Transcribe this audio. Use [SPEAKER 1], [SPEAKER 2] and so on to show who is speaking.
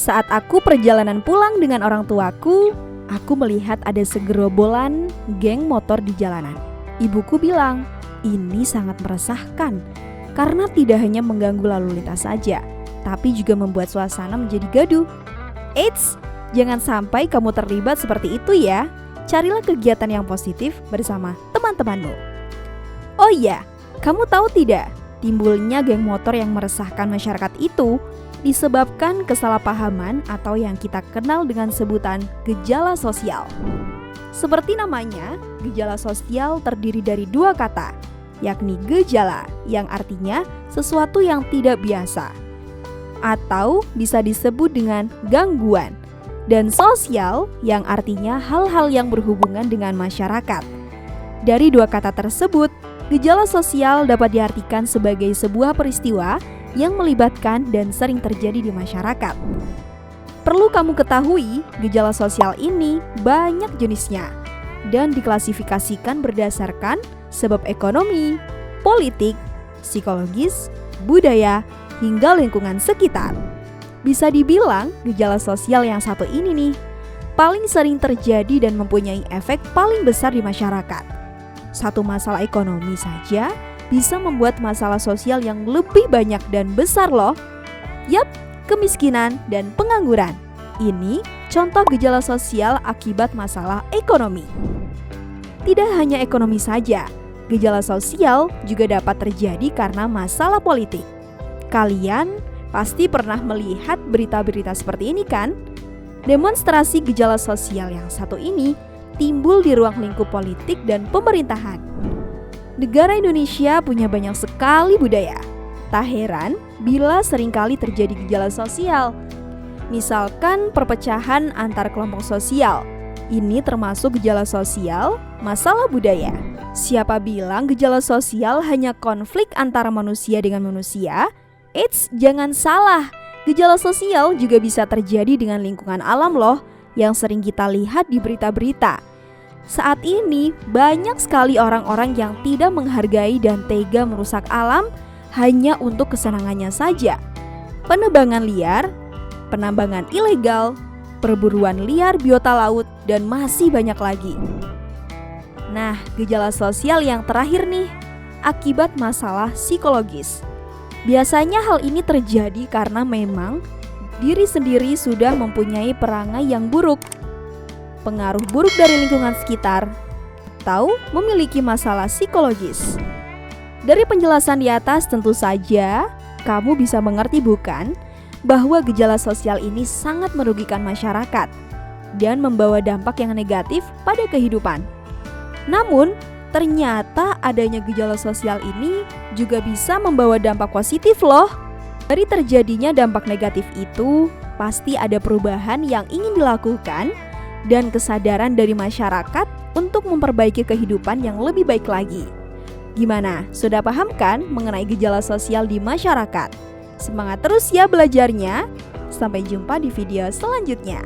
[SPEAKER 1] Saat aku perjalanan pulang dengan orang tuaku, aku melihat ada segerombolan geng motor di jalanan. Ibuku bilang, ini sangat meresahkan karena tidak hanya mengganggu lalu lintas saja, tapi juga membuat suasana menjadi gaduh. Eits, jangan sampai kamu terlibat seperti itu ya. Carilah kegiatan yang positif bersama teman-temanmu. Oh iya, kamu tahu tidak, timbulnya geng motor yang meresahkan masyarakat itu disebabkan kesalahpahaman atau yang kita kenal dengan sebutan gejala sosial. Seperti namanya, gejala sosial terdiri dari dua kata, yakni gejala yang artinya sesuatu yang tidak biasa, atau bisa disebut dengan gangguan, dan sosial yang artinya hal-hal yang berhubungan dengan masyarakat. Dari dua kata tersebut, gejala sosial dapat diartikan sebagai sebuah peristiwa yang melibatkan dan sering terjadi di masyarakat. Perlu kamu ketahui, gejala sosial ini banyak jenisnya dan diklasifikasikan berdasarkan sebab ekonomi, politik, psikologis, budaya, hingga lingkungan sekitar. Bisa dibilang gejala sosial yang satu ini nih paling sering terjadi dan mempunyai efek paling besar di masyarakat. Satu masalah ekonomi saja bisa membuat masalah sosial yang lebih banyak dan besar loh. Yap, kemiskinan dan pengangguran. Ini contoh gejala sosial akibat masalah ekonomi. Tidak hanya ekonomi saja, gejala sosial juga dapat terjadi karena masalah politik. Kalian pasti pernah melihat berita-berita seperti ini kan? Demonstrasi gejala sosial yang satu ini timbul di ruang lingkup politik dan pemerintahan. Negara Indonesia punya banyak sekali budaya. Tak heran bila seringkali terjadi gejala sosial. Misalkan perpecahan antar kelompok sosial. Ini termasuk gejala sosial, masalah budaya. Siapa bilang gejala sosial hanya konflik antara manusia dengan manusia? Eits, jangan salah. Gejala sosial juga bisa terjadi dengan lingkungan alam loh, yang sering kita lihat di berita-berita. Saat ini banyak sekali orang-orang yang tidak menghargai dan tega merusak alam hanya untuk kesenangannya saja. Penebangan liar, penambangan ilegal, perburuan liar biota laut, dan masih banyak lagi. Nah, gejala sosial yang terakhir nih, akibat masalah psikologis. Biasanya hal ini terjadi karena memang diri sendiri sudah mempunyai perangai yang buruk, pengaruh buruk dari lingkungan sekitar, atau memiliki masalah psikologis. Dari penjelasan di atas tentu saja kamu bisa mengerti bukan bahwa gejala sosial ini sangat merugikan masyarakat dan membawa dampak yang negatif pada kehidupan. Namun, ternyata adanya gejala sosial ini juga bisa membawa dampak positif loh. Dari terjadinya dampak negatif itu, pasti ada perubahan yang ingin dilakukan dan kesadaran dari masyarakat untuk memperbaiki kehidupan yang lebih baik lagi. Gimana? Sudah paham kan mengenai gejala sosial di masyarakat? Semangat terus ya belajarnya. Sampai jumpa di video selanjutnya.